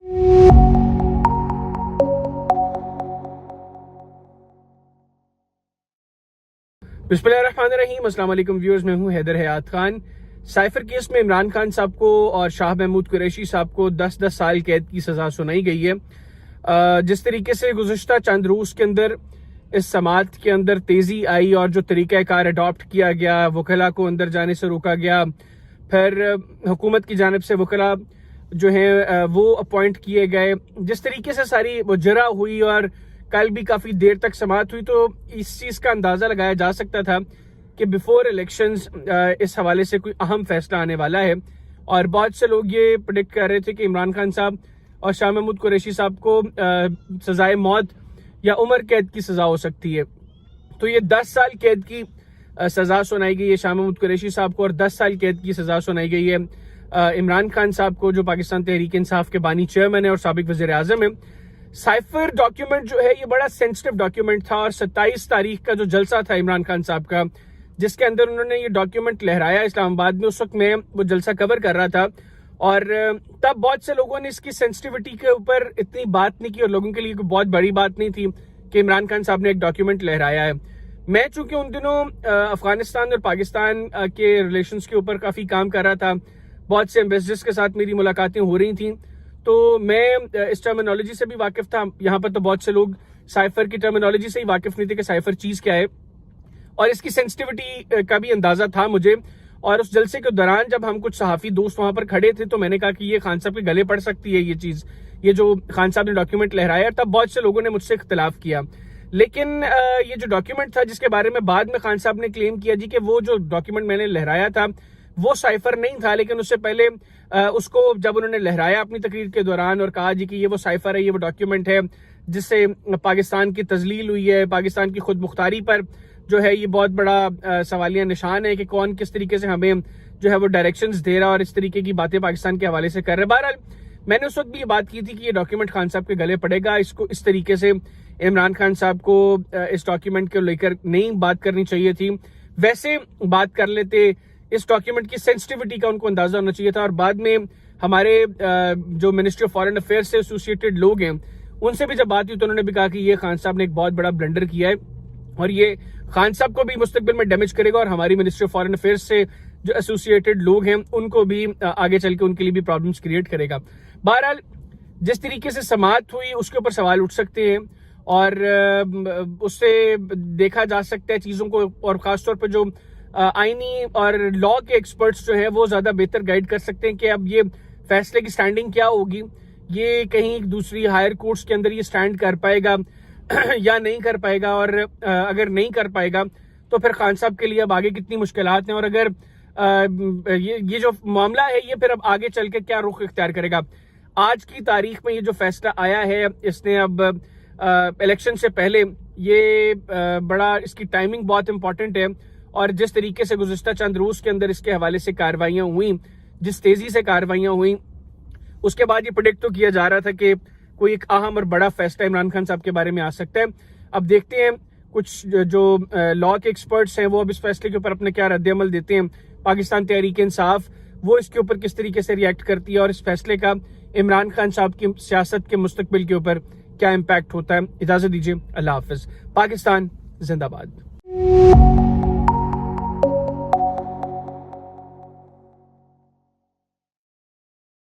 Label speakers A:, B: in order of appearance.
A: बिस्मिल्लाहिर्रहमानिर्रहीम। अस्सलाम वालेकुम व्यूअर्स, मैं हूं हैदर हयात खान। साइफर केस में इमरान खान साहब को और शाह महमूद कुरैशी साहब को 10-10 साल कैद की सजा सुनाई गई है। जिस तरीके से गुज़िश्ता चंद रोज़ के अंदर इस समात के अंदर तेज़ी आई और जो तरीक़ाकार अडॉप्ट किया गया, वकला को अंदर जाने से रोका गया, फिर हुकूमत की जानिब से वकला जो हैं वो अपॉइंट किए गए, जिस तरीके से सारी मुजरा हुई और कल भी काफ़ी देर तक समात हुई, तो इस चीज़ का अंदाज़ा लगाया जा सकता था कि बिफोर इलेक्शंस इस हवाले से कोई अहम फैसला आने वाला है। और बहुत से लोग ये प्रेडिक्ट कर रहे थे कि इमरान खान साहब और शाह महमूद कुरैशी साहब को सजाए मौत या उम्र कैद की सज़ा हो सकती है। तो ये 10 साल कैद की सज़ा सुनाई गई है शाह महमूद कुरैशी साहब को, और 10 साल कैद की सज़ा सुनाई गई है इमरान खान साहब को, जो पाकिस्तान तहरीक इंसाफ के बानी चेयरमैन है और साबिक वज़ीर आज़म है। साइफर डॉक्यूमेंट जो है ये बड़ा सेंसिटिव डॉक्यूमेंट था, और 27 तारीख का जो जलसा था इमरान खान साहब का, जिसके अंदर उन्होंने ये डॉक्यूमेंट लहराया इस्लामाबाद में, उस वक्त मैं वो जलसा कवर कर रहा था, और तब बहुत से लोगों ने इसकी सेंसिटिविटी के ऊपर इतनी बात नहीं की, और लोगों के लिए कोई बहुत बड़ी बात नहीं थी कि इमरान खान साहब ने एक डॉक्यूमेंट लहराया है। मैं चूंकि उन दिनों अफगानिस्तान और पाकिस्तान के रिलेशंस के ऊपर काफ़ी काम कर रहा था, बहुत से एम्बेसडर्स के साथ मेरी मुलाकातें हो रही थी, तो मैं इस टर्मिनोलॉजी से भी वाकिफ था। यहाँ पर तो बहुत से लोग साइफर की टर्मिनोलॉजी से ही वाकिफ नहीं थे कि साइफर चीज़ क्या है, और इसकी सेंसिटिविटी का भी अंदाज़ा था मुझे। और उस जलसे के दौरान जब हम कुछ सहाफ़ी दोस्त वहाँ पर खड़े थे, तो मैंने कहा कि ये खान साहब के गले पड़ सकती है ये चीज़, ये जो खान साहब ने डॉक्यूमेंट लहराया। तब बहुत से लोगों ने मुझसे इख्तिलाफ किया, लेकिन ये जो डॉक्यूमेंट था जिसके बारे में बाद में खान साहब ने क्लेम किया जी कि वो जो डॉक्यूमेंट मैंने लहराया था वो साइफर नहीं था, लेकिन उससे पहले उसको जब उन्होंने लहराया अपनी तकरीर के दौरान और कहा जी कि ये वो साइफर है, ये वो डॉक्यूमेंट है जिससे पाकिस्तान की तजलील हुई है, पाकिस्तान की खुद मुख्तारी पर जो है ये बहुत बड़ा सवालिया निशान है कि कौन किस तरीके से हमें जो है वो डायरेक्शंस दे रहा है और इस तरीके की बातें पाकिस्तान के हवाले से कर रहे हैं। बहरहाल मैंने उस वक्त भी ये बात की थी कि ये डॉक्यूमेंट खान साहब के गले पड़ेगा, इसको इस तरीके से इमरान खान साहब को इस डॉक्यूमेंट को लेकर नहीं बात करनी चाहिए थी, वैसे बात कर लेते। इस डॉक्यूमेंट की सेंसिटिविटी का उनको अंदाजा होना चाहिए था। और बाद में हमारे जो मिनिस्ट्री ऑफ फॉरेन अफेयर्स से एसोसिएटेड लोग हैं उनसे भी जब बात हुई, तो उन्होंने भी कहा कि ये खान साहब ने एक बहुत बड़ा ब्लंडर किया है, और ये खान साहब को भी मुस्तकबिल में डैमेज करेगा, और हमारी मिनिस्ट्री ऑफ फॉरेन अफेयर्स से जो एसोसिएटेड लोग हैं उनको भी आगे चल के उनके लिए भी प्रॉब्लम्स क्रिएट करेगा। बहरहाल जिस तरीके से समात हुई उसके ऊपर सवाल उठ सकते हैं, और उससे देखा जा सकता है चीज़ों को, और ख़ासतौर पर जो आईनी और लॉ के एक्सपर्ट्स जो हैं वो ज़्यादा बेहतर गाइड कर सकते हैं कि अब ये फैसले की स्टैंडिंग क्या होगी, ये कहीं दूसरी हायर कोर्ट्स के अंदर ये स्टैंड कर पाएगा या नहीं कर पाएगा, और अगर नहीं कर पाएगा तो फिर खान साहब के लिए अब आगे कितनी मुश्किलात हैं, और अगर ये जो मामला है ये फिर अब आगे चल के क्या रुख इख्तियार करेगा। आज की तारीख में ये जो फैसला आया है, इसने अब इलेक्शन से पहले ये बड़ा, इसकी टाइमिंग बहुत इंपॉर्टेंट है, और जिस तरीके से गुज़िश्ता चंद रोज़ के अंदर इसके हवाले से कार्रवाइयाँ हुई, जिस तेज़ी से कार्रवाइयाँ हुई, उसके बाद ये प्रेडिक्ट तो किया जा रहा था कि कोई एक अहम और बड़ा फैसला इमरान खान साहब के बारे में आ सकता है। अब देखते हैं कुछ जो लॉ के एक्सपर्ट्स हैं वो अब इस फैसले के ऊपर अपने क्या रद्द-ए-अमल देते हैं, पाकिस्तान तहरीक इंसाफ वो इसके ऊपर किस तरीके से रिएक्ट करती है, और इस फैसले का इमरान खान साहब की सियासत के मुस्तकबिल के ऊपर क्या इम्पैक्ट होता है। इजाज़त दीजिए, अल्लाह हाफिज़। पाकिस्तान जिंदाबाद।